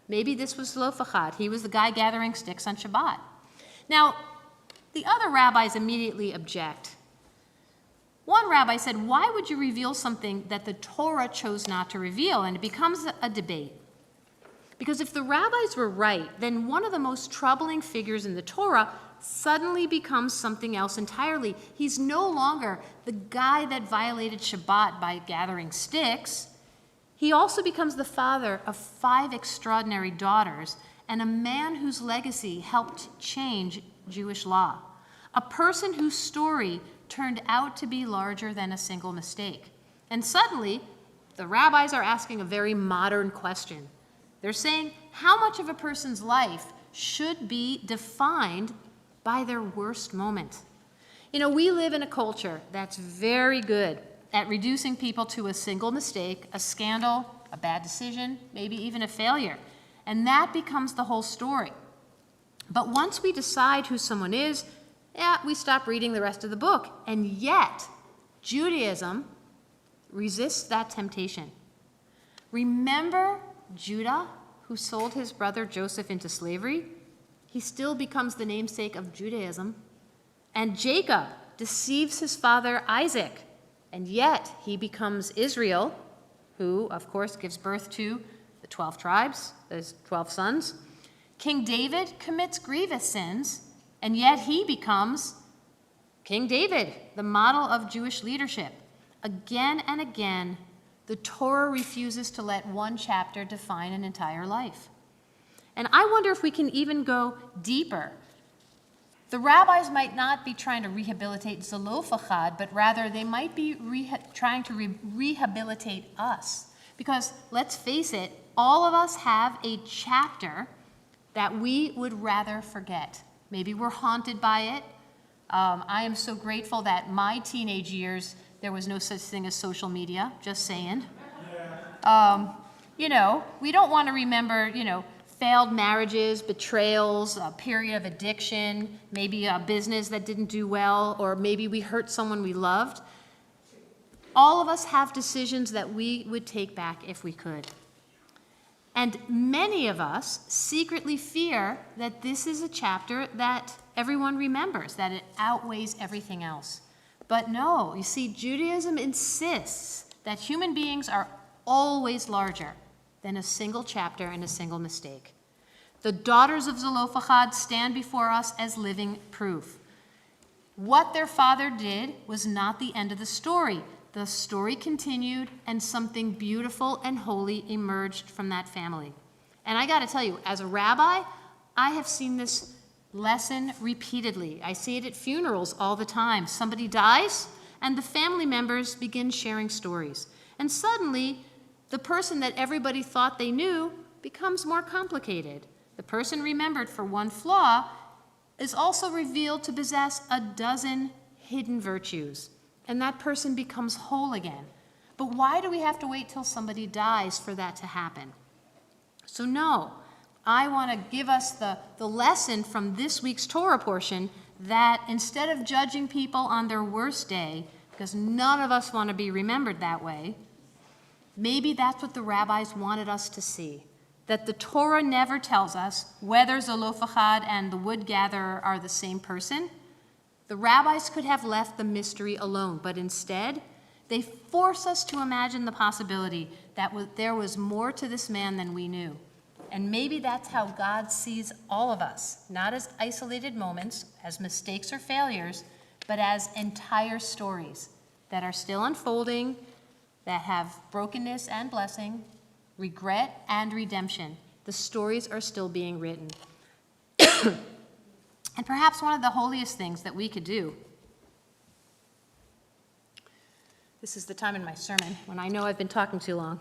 Speaker 1: maybe this was Zelophehad. He was the guy gathering sticks on Shabbat. Now, the other rabbis immediately object. One rabbi said, why would you reveal something that the Torah chose not to reveal? And it becomes a debate. Because if the rabbis were right, then one of the most troubling figures in the Torah suddenly becomes something else entirely. He's no longer the guy that violated Shabbat by gathering sticks. He also becomes the father of 5 extraordinary daughters and a man whose legacy helped change Jewish law. A person whose story turned out to be larger than a single mistake. And suddenly, the rabbis are asking a very modern question. They're saying, how much of a person's life should be defined by their worst moment? You know, we live in a culture that's very good at reducing people to a single mistake, a scandal, a bad decision, maybe even a failure. And that becomes the whole story. But once we decide who someone is, we stop reading the rest of the book. And yet, Judaism resists that temptation. Remember Judah, who sold his brother Joseph into slavery? He still becomes the namesake of Judaism. And Jacob deceives his father Isaac, and yet he becomes Israel, who, of course, gives birth to the 12 tribes, those 12 sons. King David commits grievous sins, and yet he becomes King David, the model of Jewish leadership. Again and again, the Torah refuses to let one chapter define an entire life. And I wonder if we can even go deeper. The rabbis might not be trying to rehabilitate Zelophehad, but rather they might be trying to rehabilitate us. Because let's face it, all of us have a chapter that we would rather forget. Maybe we're haunted by it. I am so grateful that my teenage years, there was no such thing as social media, just saying. We don't want to remember, failed marriages, betrayals, a period of addiction, maybe a business that didn't do well, or maybe we hurt someone we loved. All of us have decisions that we would take back if we could. And many of us secretly fear that this is a chapter that everyone remembers, that it outweighs everything else. But no, you see, Judaism insists that human beings are always larger than a single chapter and a single mistake. The daughters of Zelophehad stand before us as living proof. What their father did was not the end of the story. The story continued, and something beautiful and holy emerged from that family. And I got to tell you, as a rabbi, I have seen this lesson repeatedly. I see it at funerals all the time. Somebody dies, and the family members begin sharing stories. And suddenly, the person that everybody thought they knew becomes more complicated. The person remembered for one flaw is also revealed to possess a dozen hidden virtues, and that person becomes whole again. But why do we have to wait till somebody dies for that to happen? So no, I want to give us the lesson from this week's Torah portion that instead of judging people on their worst day, because none of us want to be remembered that way, maybe that's what the rabbis wanted us to see, that the Torah never tells us whether Zelophehad and the wood gatherer are the same person. The rabbis could have left the mystery alone, but instead, they force us to imagine the possibility that there was more to this man than we knew. And maybe that's how God sees all of us, not as isolated moments, as mistakes or failures, but as entire stories that are still unfolding, that have brokenness and blessing, regret and redemption. The stories are still being written. And perhaps one of the holiest things that we could do, this is the time in my sermon when I know I've been talking too long.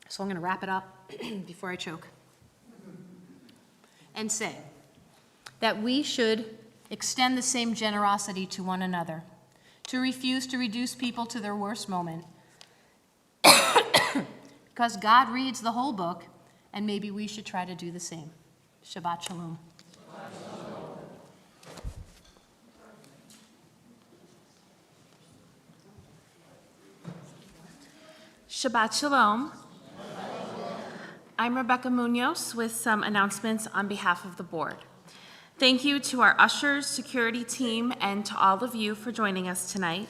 Speaker 1: So I'm going to wrap it up before I choke and say that we should extend the same generosity to one another, to refuse to reduce people to their worst moment, because God reads the whole book, and maybe we should try to do the same. Shabbat shalom.
Speaker 13: Shabbat shalom. I'm Rebecca Munoz with some announcements on behalf of the board. Thank you to our ushers, security team, and to all of you for joining us tonight.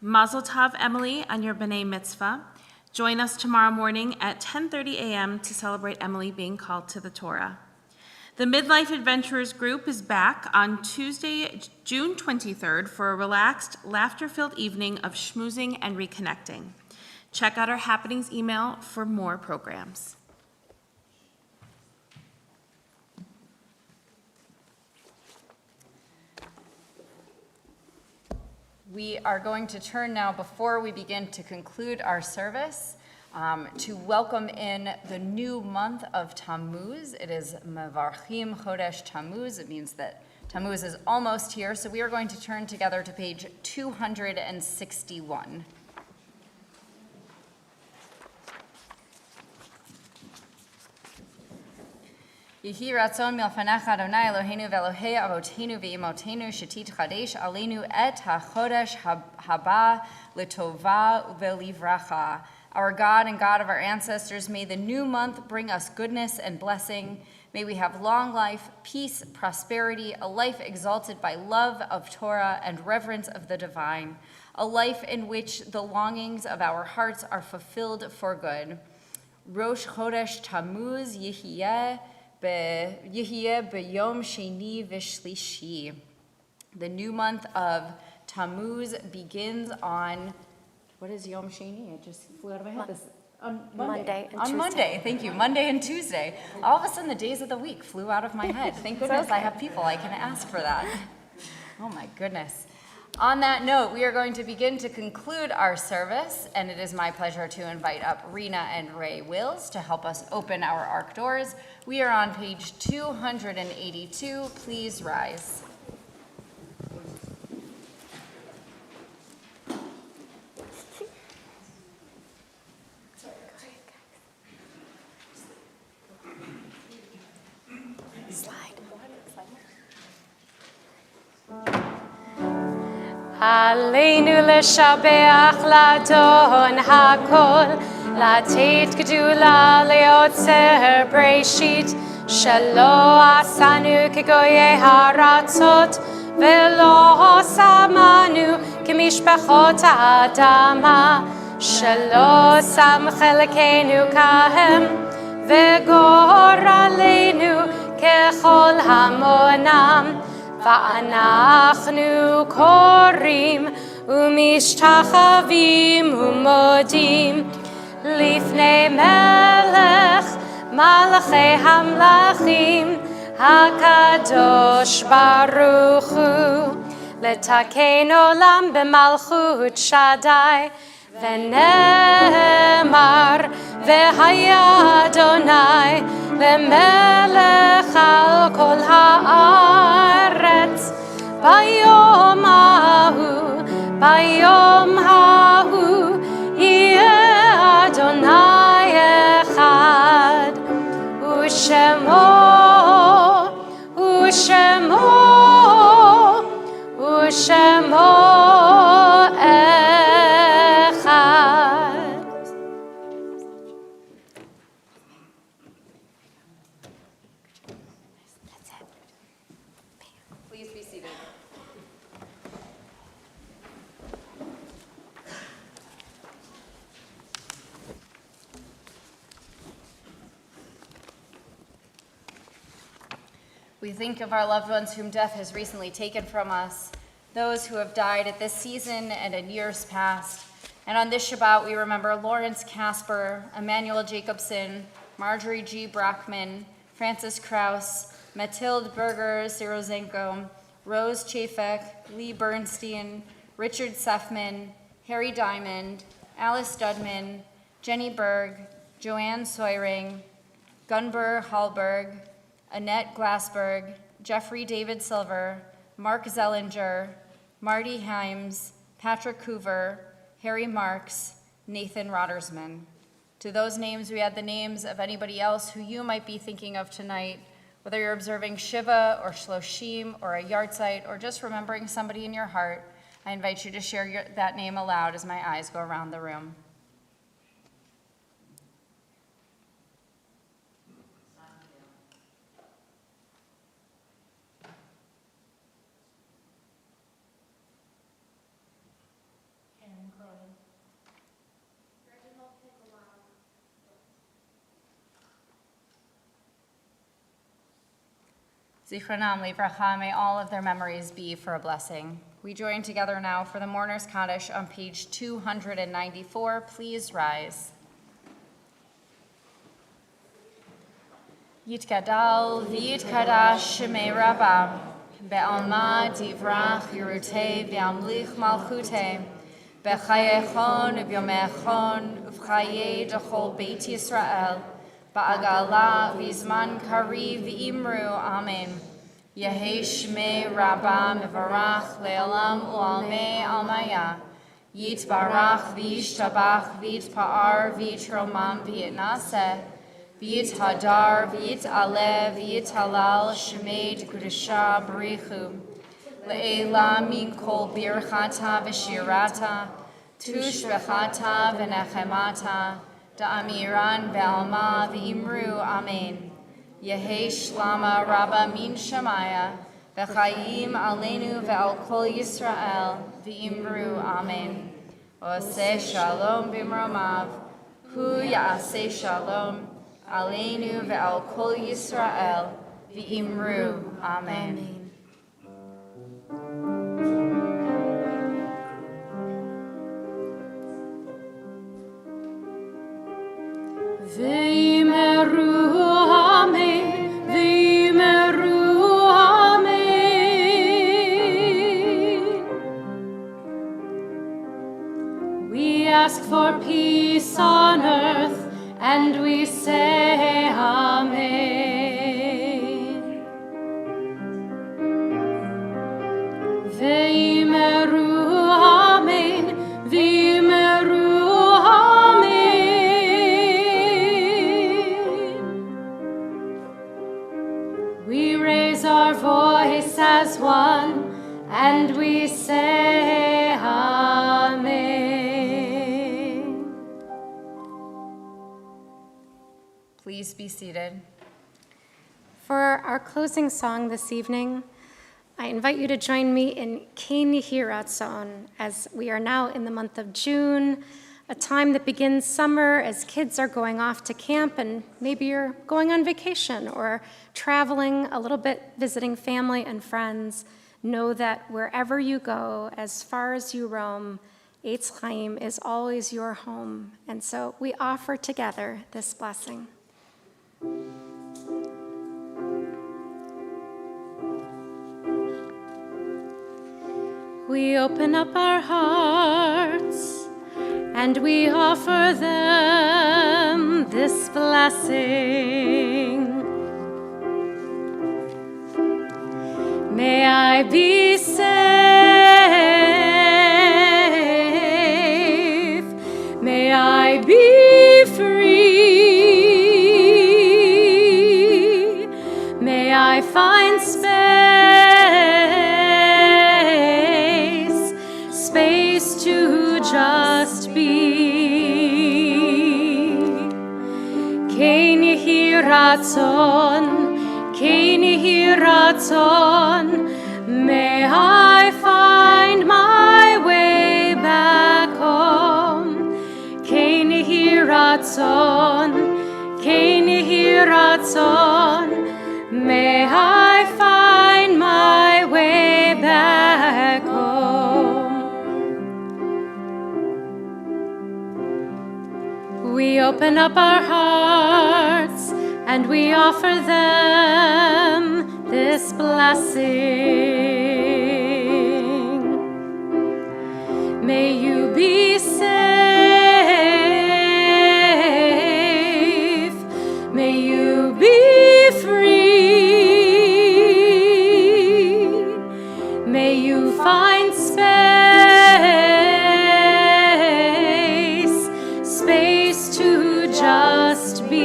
Speaker 13: Mazel tov, Emily, on your B'nai Mitzvah. Join us tomorrow morning at 10:30 a.m. to celebrate Emily being called to the Torah. The Midlife Adventurers group is back on Tuesday, June 23rd for a relaxed, laughter-filled evening of schmoozing and reconnecting. Check out our happenings email for more programs.
Speaker 3: We are going to turn now, before we begin to conclude our service, to welcome in the new month of Tammuz. It is Mevarchim Chodesh Tammuz. It means that Tammuz is almost here. So we are going to turn together to page 261. Yehi ratzon milfanecha Adonai Eloheinu ve'Elohei avotenu ve'imotenu shetit chadesh aleinu et hachodesh haba letova ve'livracha. Our God and God of our ancestors, may the new month bring us goodness and blessing. May we have long life, peace, prosperity, a life exalted by love of Torah and reverence of the divine, a life in which the longings of our hearts are fulfilled for good. Rosh Chodesh Tammuz Yehieh b'yom sheni v'shlishi. The new month of Tammuz begins on, what is Yom Sheni? It just flew out of my head. On
Speaker 2: Monday and
Speaker 3: On
Speaker 2: Tuesday.
Speaker 3: Monday, thank you, Monday and Tuesday. All of a sudden, the days of the week flew out of my head. Thank goodness I have people I can ask for that. Oh my goodness. On that note, we are going to begin to conclude our service, and it is my pleasure to invite up Rena and Ray Wills to help us open our ark doors. We are on page 282. Please rise.
Speaker 2: עלינו לשבח לאדון הכל, לתת גדולה ליוצר בראשית, שלא עשנו כגויי הארצות, ולא שמנו כמשפחות האדמה, שלא שם חלקנו כהם, וגורלנו ככל המונם. ואנחנו קוראים ומשתחווים ומודים לפני מלך מלכי המלכים הקדוש ברוך הוא, לתקן עולם במלכות שדי, ונאמר והיה אדוני למלך על כל הארץ. ביום ההוא יהיה אדוני אחד, ושמו אחד.
Speaker 3: Please be seated. We think of our loved ones whom death has recently taken from us, those who have died at this season and in years past. And on this Shabbat, we remember Lawrence Casper, Emmanuel Jacobson, Marjorie G. Brockman, Francis Krause, Mathilde Berger Sirozenko, Rose Chafek, Lee Bernstein, Richard Sefman, Harry Diamond, Alice Dudman, Jenny Berg, Joanne Soyring, Gunber Hallberg, Annette Glassberg, Jeffrey David Silver, Mark Zellinger, Marty Himes, Patrick Hoover, Harry Marks, Nathan Roddersman. To those names, we add the names of anybody else who you might be thinking of tonight, whether you're observing Shiva or Shloshim or a yahrzeit or just remembering somebody in your heart. I invite you to share that name aloud as my eyes go around the room. Zichronam Livracha, may all of their memories be for a blessing. We join together now for the Mourner's Kaddish on page 294. Please rise. Yitgadal v'yitkadash shemei Rabbah, be'alma divrach yirutei v'yamlich malchutei, b'chayechon v'yomechon v'chayei d'chol Beit Yisrael, ba'agala v'zman kari v'imru, amen. Yehei shmei Rabbah mevarach le'olam u'almei almaya, yitbarach v'yishtabach v'yitpa'ar v'yitromam v'yitnaseh, v'yithadar v'yit'aleh v'yithalal shmei d'kudesha b'richu, le'ela min kol birchata v'shirata, tushvechata v'nechemata, da'amiran ve'alma v'imru, amen. Yehei shlama Rabbah min Shemaya, v'chayim aleinu ve'al kol Yisrael, v'imru, amen. Oseh shalom b'mromav, hu ya'aseh shalom, aleinu ve'al kol Yisrael, v'imru, amen.
Speaker 2: V'yimeru amen, v'yimeru amen. We ask for peace on earth, and we say amen. V'yimeru amen, v'yimeru amen. We raise our voice as one, and we say amen.
Speaker 3: Please be seated.
Speaker 2: For our closing song this evening, I invite you to join me in Ken Yehi Ratzon, as we are now in the month of June, a time that begins summer as kids are going off to camp, and maybe you're going on vacation or traveling a little bit, visiting family and friends. Know that wherever you go, as far as you roam, Eitz Chaim is always your home. And so we offer together this blessing. We open up our hearts and we offer them this blessing. May I be safe, may I be free, may I find space to just be. Ken Yehi Ratzon, Ken Yehi Ratzon, may I find my way back home. Ken Yehi Ratzon, Ken Yehi Ratzon, may I find my way back home. We open up our hearts and we offer them this blessing. May you be safe, may you be free, may you find space to just be.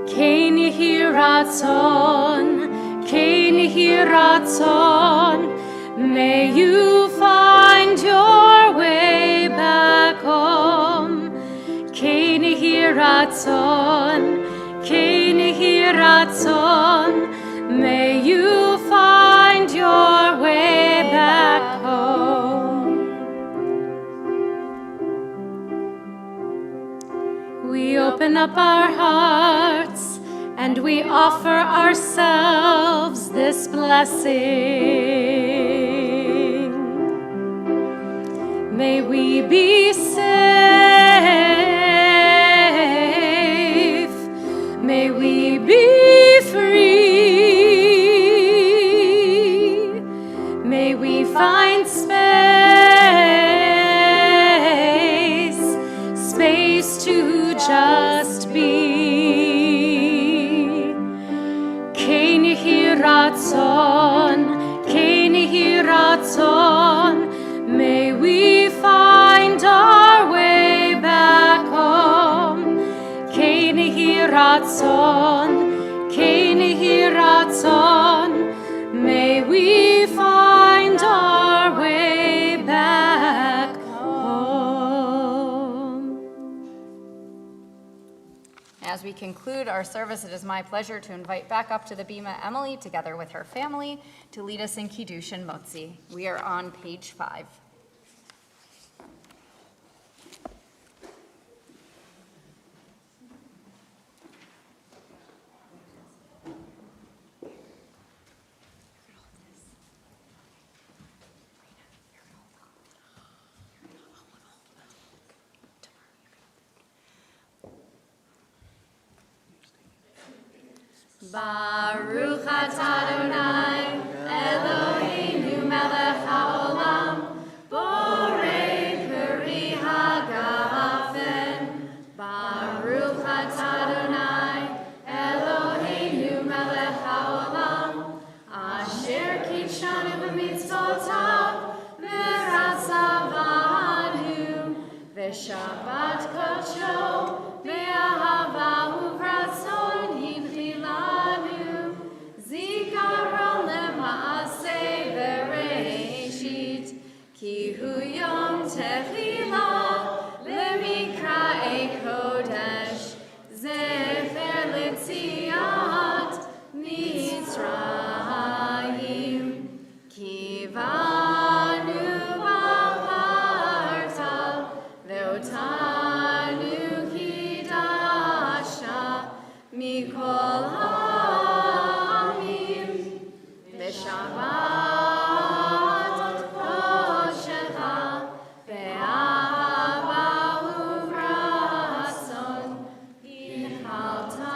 Speaker 2: Ken Yehi Ratzon, Ken Yehi Ratzon, may you find your way back home. Ken Yehi Ratzon, Ken Yehi Ratzon, may you find your way back home. We open up our hearts and we offer ourselves this blessing. May we be safe, may we be free, may we find space to just be. Ken Yehi Ratzon, Ken Yehi Ratzon, may we find our way back home. Ken Yehi Ratzon, Ken Yehi Ratzon, may we find our way back home.
Speaker 3: As we conclude our service, it is my pleasure to invite back up to the bima Emily, together with her family, to lead us in Kiddush and Motzi. We are on page 5. Baruch atah Adonai, Eloheinu melech haolam, borei peri hagafen. Baruch atah Adonai, Eloheinu melech haolam, asher kitshanu b'mitzvotav, v'ratzavanu, v'shabbat kodsho, v'ahava uvratzon himchilanu, zikaron lema'aseh v'reishit, ki hu yom techila, lemikra'ei kodesh, zefer litziat Mitzrayim, ki vanu b'charta, ve'otanu kidasha, mikol ha'amim, v'shabbat koshecha, ve'ahava uvratzon, inchaltanu,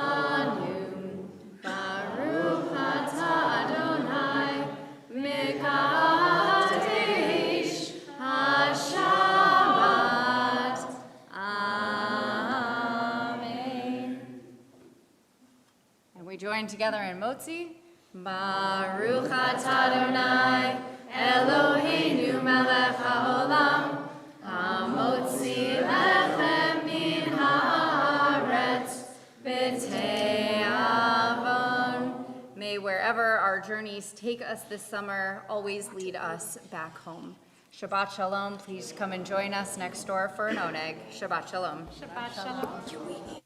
Speaker 3: Baruch atah Adonai, mekadesh haShabbat. Amen. And we join together in Motzi. Baruch atah Adonai, Eloheinu melech haolam, hamotzi lechem min haaretz, b'te'avon. May wherever our journeys take us this summer always lead us back home. Shabbat shalom. Please come and join us next door for an oneg. Shabbat shalom.
Speaker 8: Shabbat shalom.